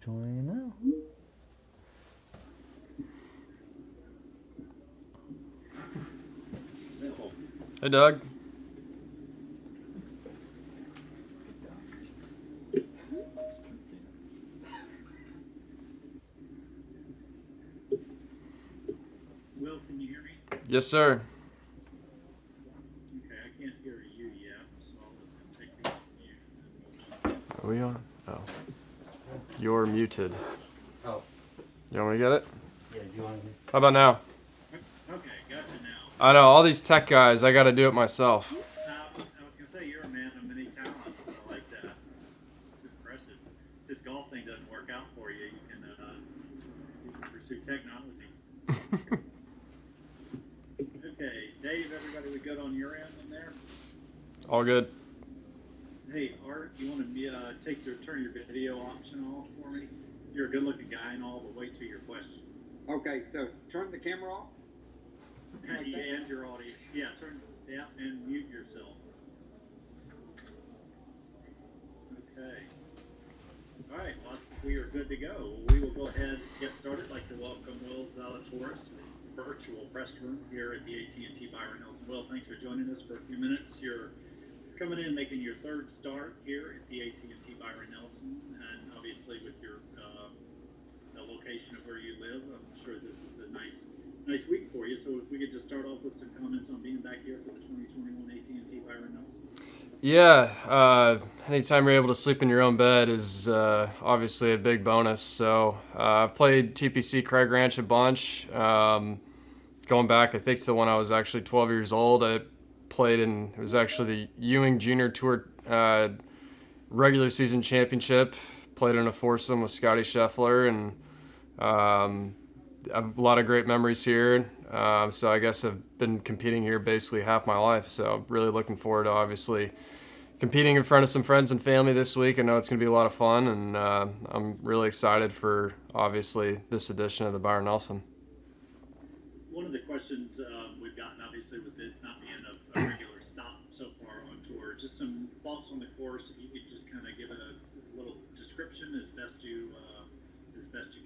Joining now. Hey, Doug. Will, can you hear me? Yes, sir. Okay, I can't hear you yet, so I'll take you off mute. Are we on? Oh. You're muted. Oh. You want me to get it? Yeah, do you want to? How about now? Okay, gotcha now. I know, all these tech guys, I got to do it myself. I was going to say, you're a man of many talents. I like that. It's impressive. If this golf thing doesn't work out for you, you can pursue technology. Okay, Dave, everybody, we good on your end in there? All good. Hey, Art, you want to turn your video option off for me? You're a good-looking guy and all, but wait till your question. Okay, so turn the camera off. And your audience. Yeah, and mute yourself. Okay. All right, well, we are good to go. We will go ahead and get started. I'd like to welcome Will Zalatoris, virtual press room here at the AT&T Byron Nelson. Will, thanks for joining us for a few minutes. You're coming in, making your third start here at the AT&T Byron Nelson, and obviously with your the location of where you live, I'm sure this is a nice week for you. So if we could just start off with some comments on being back here for the 2021 AT&T Byron Nelson. Yeah, anytime you're able to sleep in your own bed is obviously a big bonus. So I've played TPC Craig Ranch a bunch. Going back, I think, to when I was actually 12 years old, I played in, it was actually the Ewing Junior Tour regular season championship. Played in a foursome with Scotty Scheffler, and I have a lot of great memories here. So I guess I've been competing here basically half my life. So really looking forward to obviously competing in front of some friends and family this week. I know it's going to be a lot of fun, and I'm really excited for obviously this edition of the Byron Nelson. One of the questions we've gotten, obviously, with it not being a regular stop so far on tour, just some thoughts on the course. If you could just kind of give it a little description as best you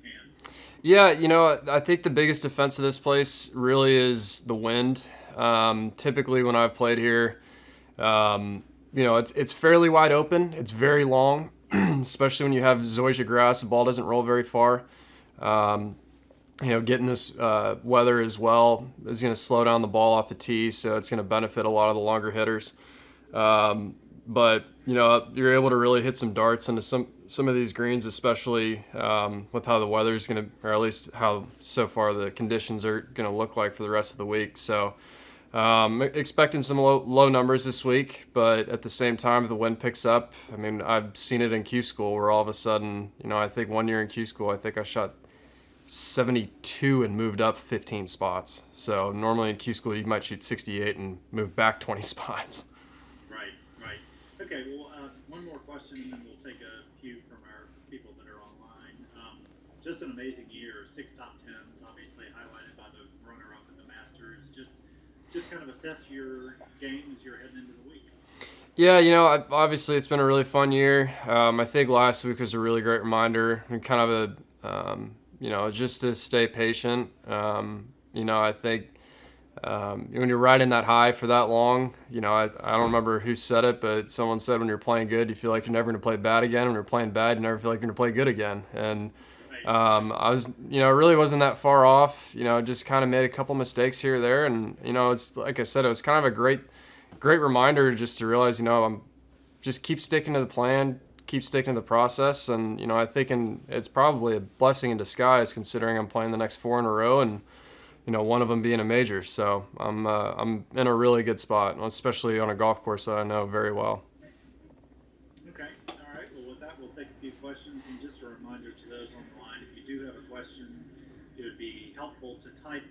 can. Yeah, I think the biggest defense of this place really is the wind. Typically, when I've played here, it's fairly wide open. It's very long, especially when you have zoysia grass. The ball doesn't roll very far. Getting this weather as well is going to slow down the ball off the tee, so it's going to benefit a lot of the longer hitters. But you're able to really hit some darts into some of these greens, especially with how the weather is going to, or at least how so far the conditions are going to look like for the rest of the week. So expecting some low numbers this week, but at the same time, if the wind picks up, I mean, I've seen it in Q school where all of a sudden, I think one year in Q school, I think I shot 72 and moved up 15 spots. So normally in Q school, you might shoot 68 and move back 20 spots. Right. Okay, well, one more question, and then we'll take a few from our people that are online. Just an amazing year, 6 top 10s, obviously highlighted by the runner-up at the Masters. Just kind of assess your game as you're heading into the week. Yeah, obviously it's been a really fun year. I think last week was a really great reminder, and kind of just to stay patient. I think when you're riding that high for that long, I don't remember who said it, but someone said when you're playing good, you feel like you're never going to play bad again. When you're playing bad, you never feel like you're going to play good again. And I was, really wasn't that far off. Just kind of made a couple mistakes here or there, and it's like I said, it was kind of a great reminder just to realize, I'm just keep sticking to the plan, keep sticking to the process, and I think it's probably a blessing in disguise considering I'm playing the next 4 in a row, and one of them being a major. So I'm in a really good spot, especially on a golf course that I know very well. Okay, all right. Well, with that, we'll take a few questions, and just a reminder to those on the line: if you do have a question, it would be helpful to type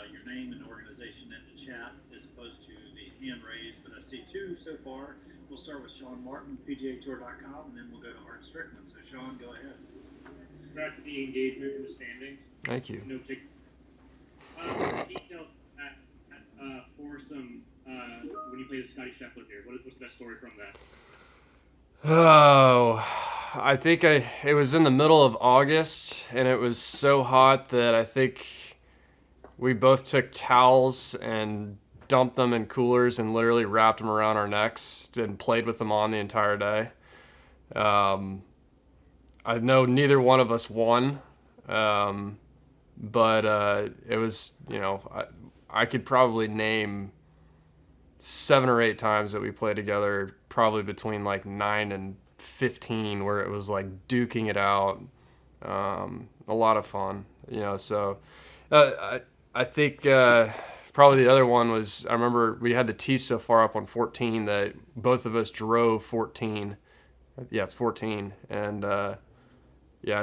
your name and organization in the chat as opposed to the hand raised. But I see 2 so far. We'll start with Sean Martin, PGAtour.com, and then we'll go to Art Strickland. So, Sean, go ahead. Congrats on the engagement in the standings. Thank you. No particular details at foursome when you play the Scotty Scheffler here. What's the best story from that? Oh, I think it was in the middle of August, and it was so hot that I think we both took towels and dumped them in coolers and literally wrapped them around our necks and played with them on the entire day. I know neither one of us won, but it was, I could probably name 7 or 8 times that we played together, probably between like 9 and 15, where it was like duking it out. A lot of fun, so I think probably the other one was, I remember we had the tee so far up on 14 that both of us drove 14. Yeah, it's 14. And I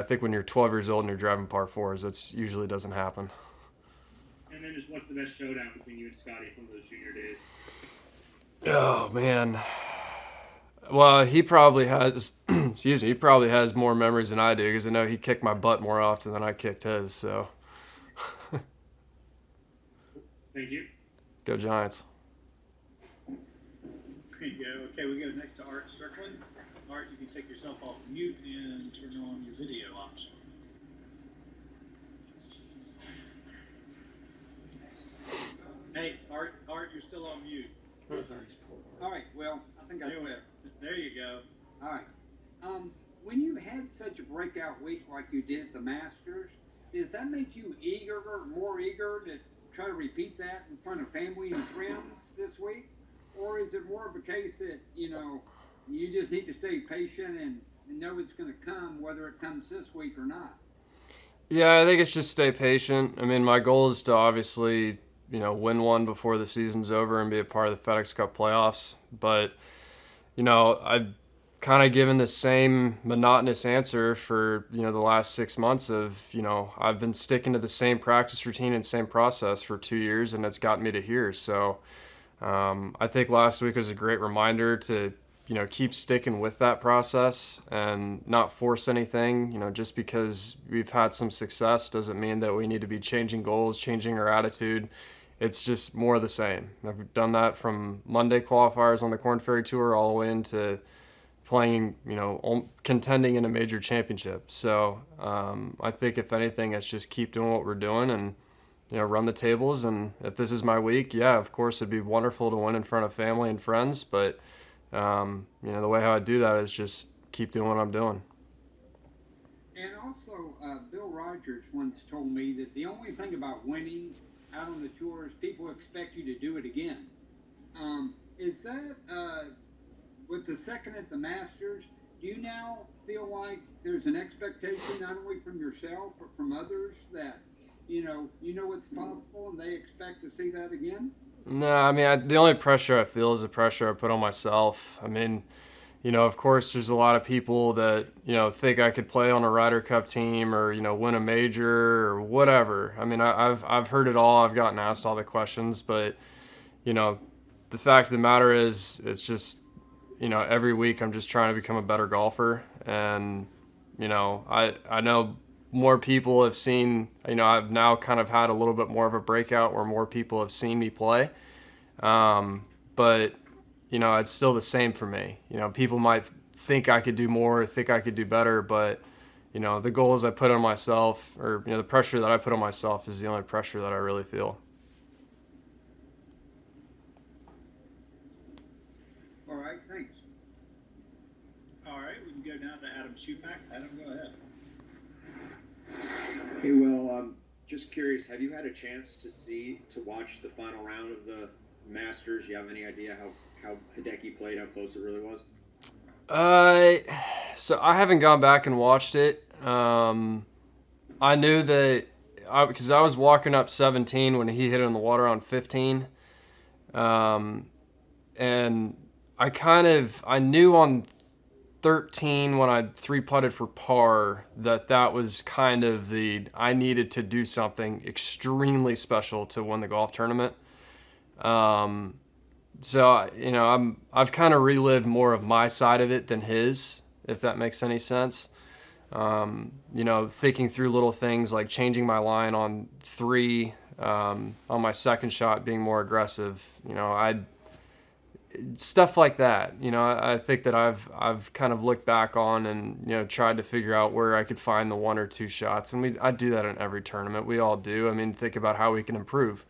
think when you're 12 years old and you're driving par 4s, that usually doesn't happen. And then just what's the best showdown between you and Scotty from those junior days? Oh, man. Well, he probably has, he probably has more memories than I do, because I know he kicked my butt more often than I kicked his, so. Thank you. Go Giants. There you go. Okay, we go next to Art Strickland. Art, you can take yourself off mute and turn on your video option. Hey, Art, you're still on mute. All right, well, I think that's better. There you go. All right. When you had such a breakout week like you did at the Masters, does that make you more eager to try to repeat that in front of family and friends this week? Or is it more of a case that, you just need to stay patient and know it's going to come, whether it comes this week or not? Yeah, I think it's just stay patient. I mean, my goal is to obviously, win one before the season's over and be a part of the FedEx Cup playoffs. But, I've kind of given the same monotonous answer for, the last 6 months of, I've been sticking to the same practice routine and same process for 2 years, and it's gotten me to here. So I think last week was a great reminder to, keep sticking with that process and not force anything. Just because we've had some success doesn't mean that we need to be changing goals, changing our attitude. It's just more of the same. I've done that from Monday qualifiers on the Korn Ferry Tour all the way into playing, contending in a major championship. So I think if anything, it's just keep doing what we're doing and, run the tables. And if this is my week, yeah, of course, it'd be wonderful to win in front of family and friends. But, the way how I do that is just keep doing what I'm doing. And also, Bill Rogers once told me that the only thing about winning out on the tour is people expect you to do it again. Is that, with the second at the Masters, do you now feel like there's an expectation not only from yourself but from others that, you know it's possible and they expect to see that again? No, I mean, the only pressure I feel is the pressure I put on myself. I mean, of course, there's a lot of people that, think I could play on a Ryder Cup team or, win a major or whatever. I mean, I've heard it all. I've gotten asked all the questions, but, the fact of the matter is it's just, every week I'm just trying to become a better golfer. And, I know more people have seen, I've now kind of had a little bit more of a breakout where more people have seen me play. But, it's still the same for me. People might think I could do more, think I could do better, but, the goals I put on myself or, the pressure that I put on myself is the only pressure that I really feel. All right, thanks. All right, we can go now to Adam Schupak. Adam, go ahead. Hey, Will, just curious, have you had a chance to watch the final round of the Masters? You have any idea how Hideki played, how close it really was? So I haven't gone back and watched it. I knew that because I was walking up 17 when he hit it in the water on 15. And I knew on 13 when I 3-putted for par that was kind of I needed to do something extremely special to win the golf tournament. So, I've kind of relived more of my side of it than his, if that makes any sense. Thinking through little things like changing my line on 3, on my second shot, being more aggressive. stuff like that. I think that I've kind of looked back on and tried to figure out where I could find the one or two shots, and I do that in every tournament. We all do. I mean, think about how we can improve.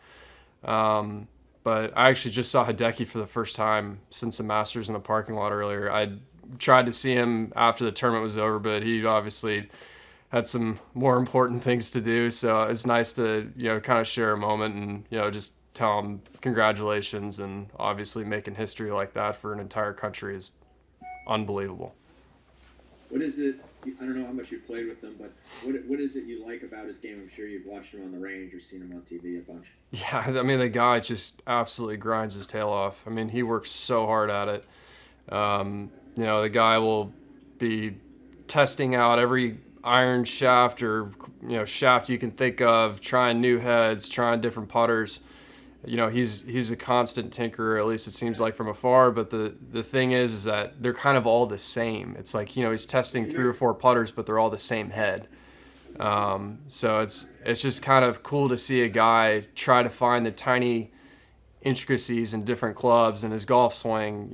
But I actually just saw Hideki for the first time since the Masters in the parking lot earlier. I tried to see him after the tournament was over, but he obviously had some more important things to do. So it's nice to kind of share a moment and just tell him congratulations, and obviously making history like that for an entire country is unbelievable. What is it? I don't know how much you've played with him, but what is it you like about his game? I'm sure you've watched him on the range or seen him on TV a bunch. Yeah, I mean, the guy just absolutely grinds his tail off. I mean, he works so hard at it. The guy will be testing out every iron shaft or shaft you can think of, trying new heads, trying different putters. He's a constant tinkerer, at least it seems like from afar. But the thing is that they're kind of all the same. It's like he's testing 3 or 4 putters, but they're all the same head. So it's just kind of cool to see a guy try to find the tiny intricacies in different clubs and his golf swing.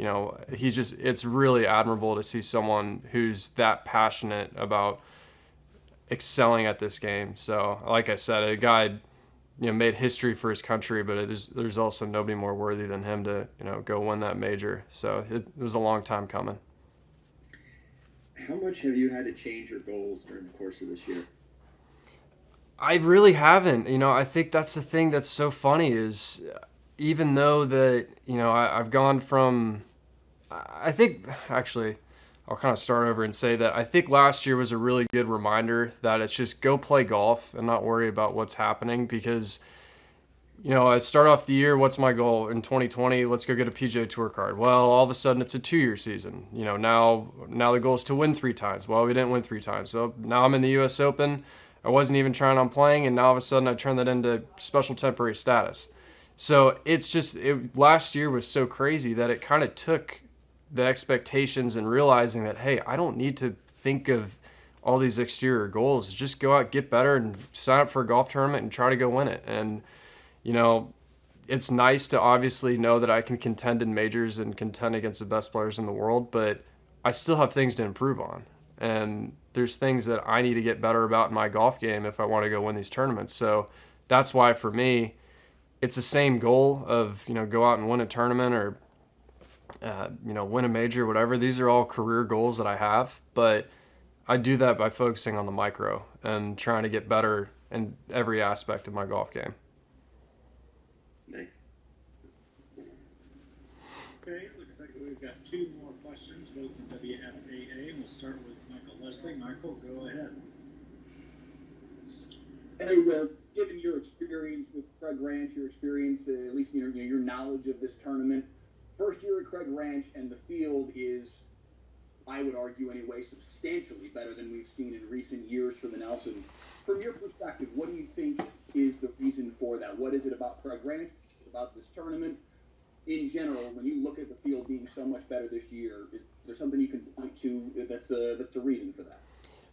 It's really admirable to see someone who's that passionate about excelling at this game. So like I said, a guy made history for his country, but there's also nobody more worthy than him to go win that major. So it was a long time coming. How much have you had to change your goals during the course of this year? I really haven't. I think that's the thing that's so funny is even though that I've gone from, I think actually I'll kind of start over and say that I think last year was a really good reminder that it's just go play golf and not worry about what's happening, because I start off the year, what's my goal in 2020? Let's go get a PGA Tour card. Well, all of a sudden it's a 2-year season. Now the goal is to win 3 times. Well, we didn't win 3 times. So now I'm in the US Open. I wasn't even trying on playing, and now all of a sudden I turned that into special temporary status. So it's just last year was so crazy that it kind of took the expectations and realizing that, hey, I don't need to think of all these exterior goals. Just go out, get better, and sign up for a golf tournament and try to go win it. And, it's nice to obviously know that I can contend in majors and contend against the best players in the world, but I still have things to improve on. And there's things that I need to get better about in my golf game if I want to go win these tournaments. So that's why for me, it's the same goal of, go out and win a tournament or win a major, whatever. These are all career goals that I have, but I do that by focusing on the micro and trying to get better in every aspect of my golf game. Thanks. Okay, looks like we've got 2 more questions, both from WFAA. We'll start with Michael Leslie. Michael, go ahead. Hey, Will, given your experience with Craig Ranch, your experience, at least your knowledge of this tournament, first year at Craig Ranch, and the field is, I would argue anyway, substantially better than we've seen in recent years for the Nelson. From your perspective, what do you think is the reason for that? What is it about Craig Ranch? What is it about this tournament? In general, when you look at the field being so much better this year, is there something you can point to that's a reason for that?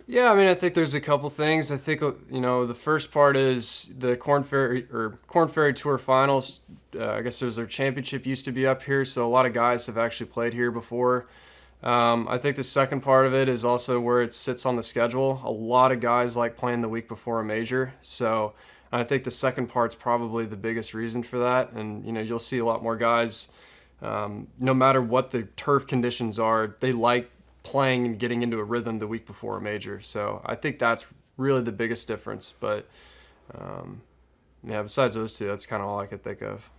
Yeah, I mean, I think there's a couple things. I think, the first part is the Korn Ferry Tour Finals. I guess their championship used to be up here, so a lot of guys have actually played here before. I think the second part of it is also where it sits on the schedule. A lot of guys like playing the week before a major, so I think the second part's probably the biggest reason for that. And, you'll see a lot more guys, no matter what the turf conditions are, they like playing and getting into a rhythm the week before a major. So I think that's really the biggest difference. But besides those two, that's kind of all I could think of.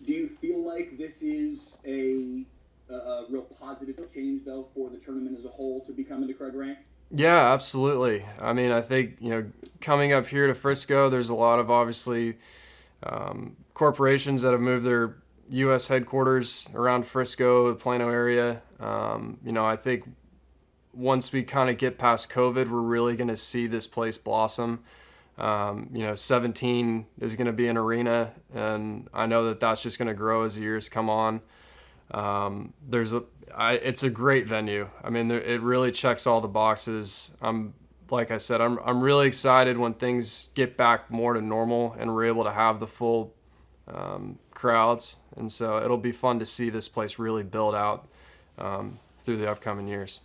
Do you feel like this is a real positive change, though, for the tournament as a whole to be coming to Craig Ranch? Yeah, absolutely. I mean, I think, coming up here to Frisco, there's a lot of obviously corporations that have moved their U.S. headquarters around Frisco, the Plano area. I think once we kind of get past COVID, we're really going to see this place blossom. 17 is going to be an arena, and I know that that's just going to grow as the years come on. It's a great venue. I mean, it really checks all the boxes. Like I said, I'm really excited when things get back more to normal and we're able to have the full crowds. And so it'll be fun to see this place really build out through the upcoming years.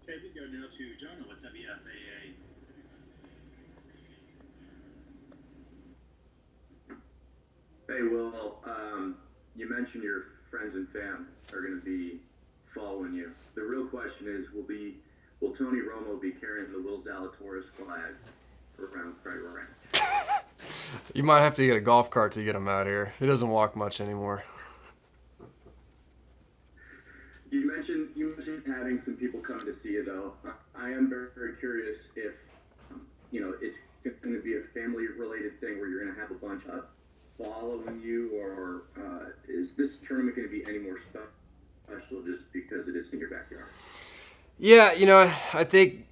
Okay, we go now to Jonah with WFAA. Hey, Will, you mentioned your friends and fam are going to be following you. The real question is, will Tony Romo be carrying the Will Zalatoris flag around Craig Ranch? You might have to get a golf cart to get him out here. He doesn't walk much anymore. You mentioned having some people come to see you, though. I am very, very curious if, it's going to be a family-related thing where you're going to have a bunch of following you, or is this tournament going to be any more special just because it is in your backyard? Yeah, I think,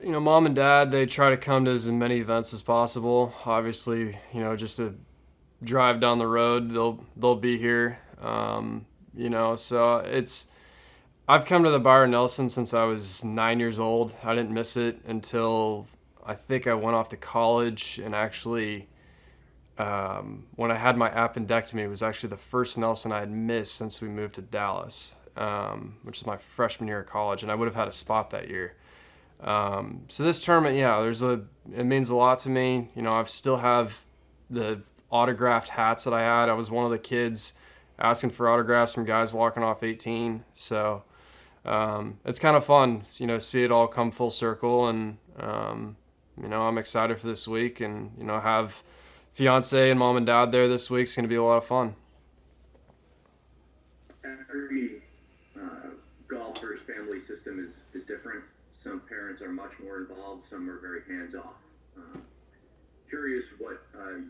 mom and dad, they try to come to as many events as possible. Obviously, just to drive down the road, they'll be here. So I've come to the Byron Nelson since I was 9 years old. I didn't miss it until I think I went off to college, and actually when I had my appendectomy, it was actually the first Nelson I had missed since we moved to Dallas, which is my freshman year of college, and I would have had a spot that year. So this tournament, it means a lot to me. I still have the autographed hats that I had. I was one of the kids asking for autographs from guys walking off 18. So it's kind of fun, see it all come full circle, and I'm excited for this week, and have fiance and mom and dad there this week. It's going to be a lot of fun. Every golfer's family system is different. Some parents are much more involved, some are very hands-off. Curious what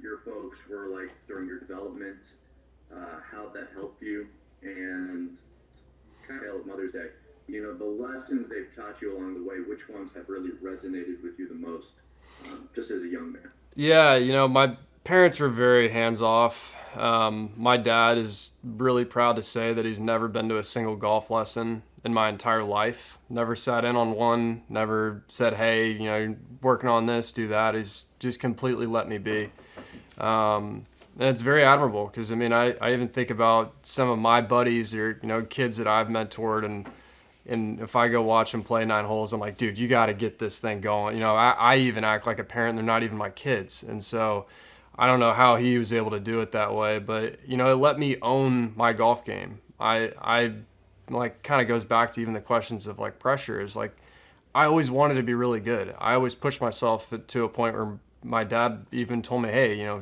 your folks were like during your development, how that helped you, and kind of Mother's Day. The lessons they've taught you along the way, which ones have really resonated with you the most, just as a young man? Yeah, my parents were very hands-off. My dad is really proud to say that he's never been to a single golf lesson in my entire life. Never sat in on one, never said, hey, you're working on this, do that. He's just completely let me be. And it's very admirable because, I even think about some of my buddies or, kids that I've mentored, and if I go watch them play 9 holes, I'm like, dude, you got to get this thing going. I even act like a parent. They're not even my kids. And so I don't know how he was able to do it that way, but, it let me own my golf game. I kind of goes back to even the questions of pressure is I always wanted to be really good. I always pushed myself to a point where my dad even told me, hey,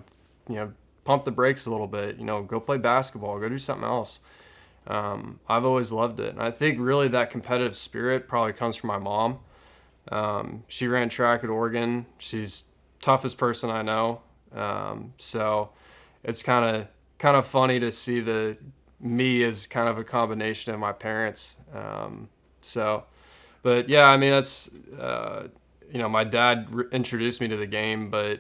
pump the brakes a little bit, go play basketball, go do something else. I've always loved it. And I think really that competitive spirit probably comes from my mom. She ran track at Oregon. She's toughest person I know. So it's kind of funny to see me as kind of a combination of my parents. But yeah, that's, my dad introduced me to the game, but,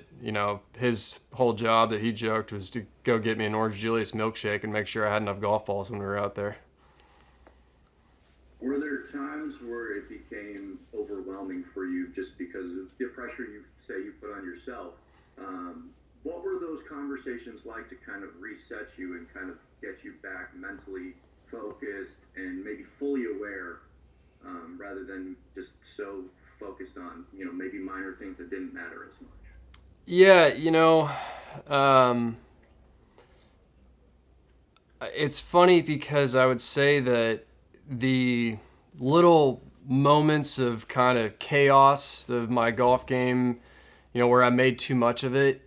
his whole job that he joked was to go get me an Orange Julius milkshake and make sure I had enough golf balls when we were out there. Were there times where it became overwhelming for you just because of the pressure you put on yourself? What were those conversations like to kind of reset you and kind of get you back mentally focused and maybe fully aware, rather than just so focused on, maybe minor things that didn't matter as much? Yeah, it's funny because I would say that the little moments of kind of chaos of my golf game, where I made too much of it,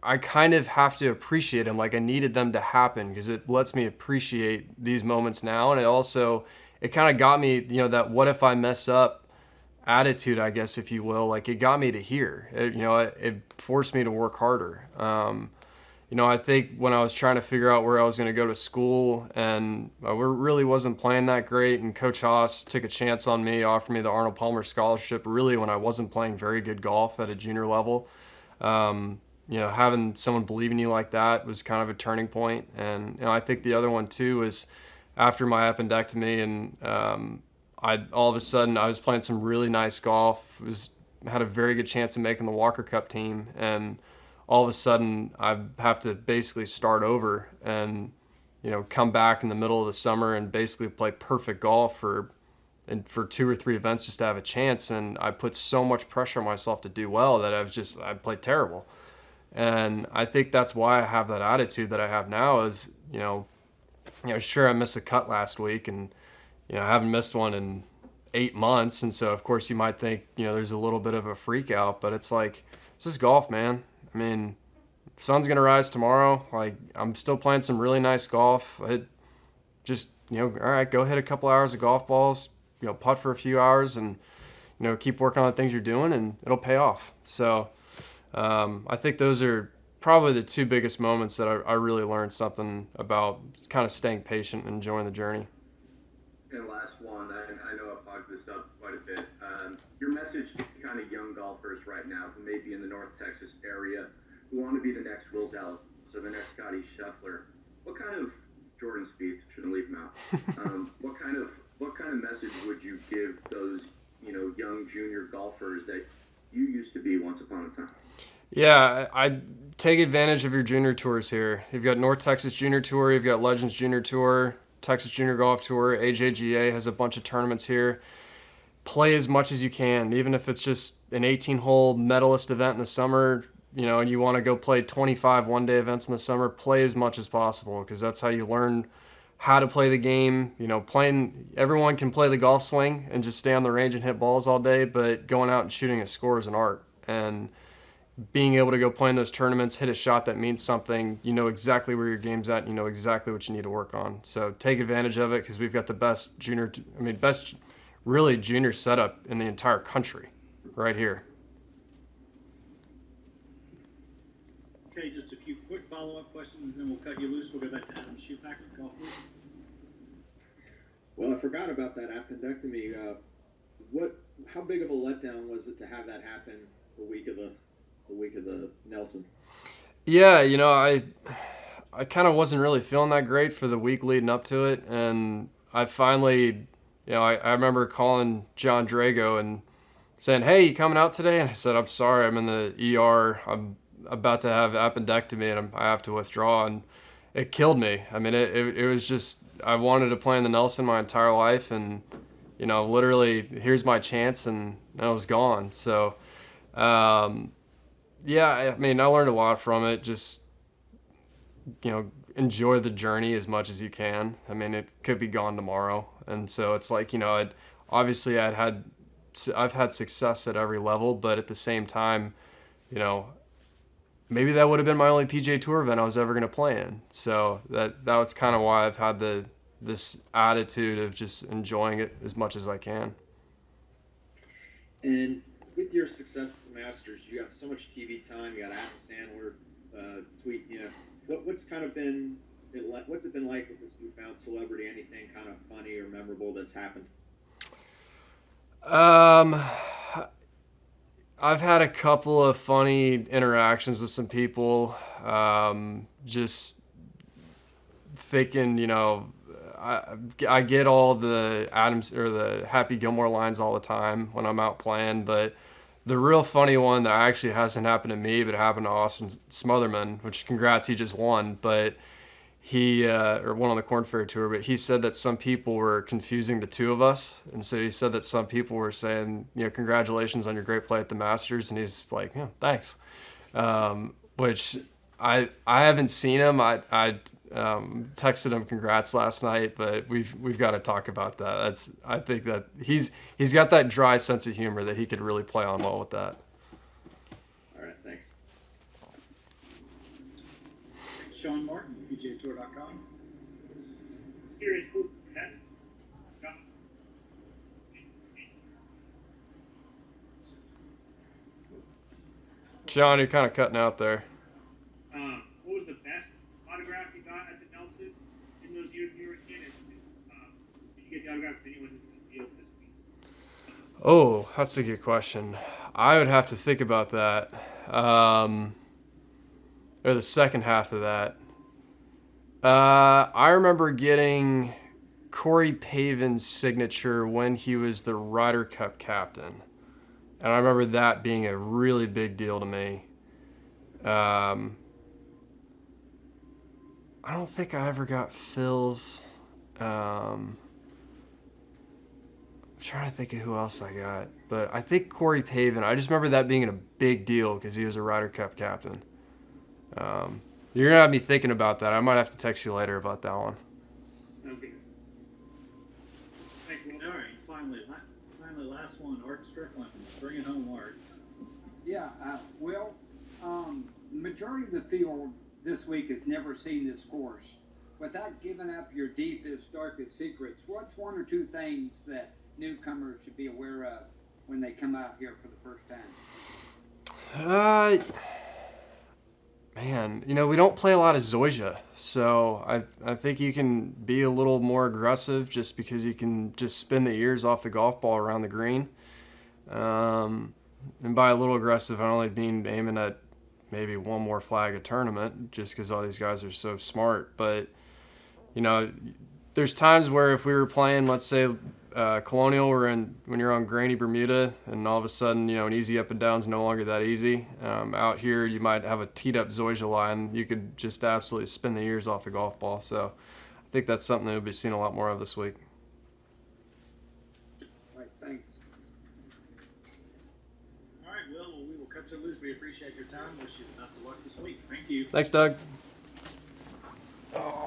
I kind of have to appreciate them. I needed them to happen because it lets me appreciate these moments now. And it kind of got me, that what if I mess up attitude, I guess, if you will. It got me to here. It forced me to work harder. I think when I was trying to figure out where I was going to go to school, and I really wasn't playing that great, and Coach Haas took a chance on me, offered me the Arnold Palmer Scholarship, really when I wasn't playing very good golf at a junior level. Having someone believe in you like that was kind of a turning point. And I think the other one too is after my appendectomy, and all of a sudden I was playing some really nice golf. Was had a very good chance of making the Walker Cup team, and all of a sudden I have to basically start over and, come back in the middle of the summer and basically play perfect golf for 2 or 3 events just to have a chance. And I put so much pressure on myself to do well that I played terrible. And I think that's why I have that attitude that I have now is, sure, I missed a cut last week, and, I haven't missed one in 8 months. And so, of course, you might think, there's a little bit of a freak out, but it's like, this is golf, man. I mean, the sun's going to rise tomorrow. Like, I'm still playing some really nice golf. It just, all right, go hit a couple hours of golf balls, putt for a few hours, and, keep working on the things you're doing, and it'll pay off. So I think those are probably the 2 biggest moments that I really learned something about kind of staying patient and enjoying the journey. And last one, I know I've talked this up quite a bit. Your message to kind of young golfers right now who may be in the North Texas area, who want to be the next Will Zalatoris or the next Scotty Scheffler, what kind of Jordan Spieth, shouldn't leave him out. What kind of message would you give those young junior golfers that you used to be once upon a time? Yeah, I take advantage of your junior tours here. You've got North Texas Junior Tour, you've got Legends Junior Tour, Texas Junior Golf Tour, AJGA has a bunch of tournaments here. Play as much as you can, even if it's just an 18-hole medalist event in the summer, and you want to go play 25 one-day events in the summer, play as much as possible, because that's how you learn how to play the game. Everyone can play the golf swing and just stay on the range and hit balls all day, but going out and shooting a score is an art. And being able to go play in those tournaments, hit a shot that means something, you know exactly where your game's at, you know exactly what you need to work on. So take advantage of it, because we've got the best junior setup in the entire country right here. Okay, just a few quick follow-up questions, and then we'll cut you loose. We'll go back to Adam Schupak with Golf Week. Well, I forgot about that appendectomy. How big of a letdown was it to have that happen the week of the Nelson? Yeah, I kind of wasn't really feeling that great for the week leading up to it, and I finally, I remember calling John Drago and saying, "Hey, you coming out today?" And I said, "I'm sorry, I'm in the ER. I'm about to have appendectomy, and I have to withdraw." And it killed me. I mean, it was just, I wanted to play in the Nelson my entire life, and literally, here's my chance, and I was gone. So, yeah, I mean, I learned a lot from it. Just, enjoy the journey as much as you can. I mean, it could be gone tomorrow. And so it's like, obviously I've had success at every level, but at the same time, maybe that would have been my only PGA Tour event I was ever going to play in. So that was kind of why I've had this attitude of just enjoying it as much as I can. And with your success at the Masters, you got so much TV time. You got Adam Sandler tweet. What's it been like with this newfound celebrity? Anything kind of funny or memorable that's happened? I've had a couple of funny interactions with some people. Just thinking, I get all the Adams or the Happy Gilmore lines all the time when I'm out playing, but the real funny one that actually hasn't happened to me, but it happened to Austin Smotherman, which congrats, he just won, but he, or won on the Korn Ferry Tour, but he said that some people were confusing the two of us. And so he said that some people were saying, congratulations on your great play at the Masters. And he's like, yeah, thanks. Which I haven't seen him. I texted him congrats last night, but we've got to talk about that. I think that he's got that dry sense of humor that he could really play on well with that. All right, thanks. Sean Martin, PGAtour.com. Curious, who's the best? John, you're kind of cutting out there. What was the best autograph you got at the Nelson in those years you were a kid? Did you get the autograph of anyone who's in the field this week? Oh, that's a good question. I would have to think about that. Or the second half of that. I remember getting Corey Pavin's signature when he was the Ryder Cup captain. And I remember that being a really big deal to me. I don't think I ever got Phil's. I'm trying to think of who else I got. But I think Corey Pavin. I just remember that being a big deal because he was a Ryder Cup captain. You're going to have me thinking about that. I might have to text you later about that one. Sounds good. Thank you. All right, finally, last one, Art Strickland. Bring it home, Art. Yeah, Will, the majority of the field this week has never seen this course. Without giving up your deepest, darkest secrets, what's one or two things that newcomers should be aware of when they come out here for the first time? Man, we don't play a lot of Zoysia, so I think you can be a little more aggressive just because you can just spin the ears off the golf ball around the green. And by a little aggressive, I only mean aiming at maybe one more flag a tournament just because all these guys are so smart. But, there's times where if we were playing, let's say, Colonial, when you're on grainy Bermuda, and all of a sudden, an easy up and down is no longer that easy. Out here, you might have a teed up Zoysia line. You could just absolutely spin the ears off the golf ball. So I think that's something that we'll be seeing a lot more of this week. All right, thanks. All right, Will, we will cut you loose. We appreciate your time. Wish you the best of luck this week. Thank you. Thanks, Doug. Oh.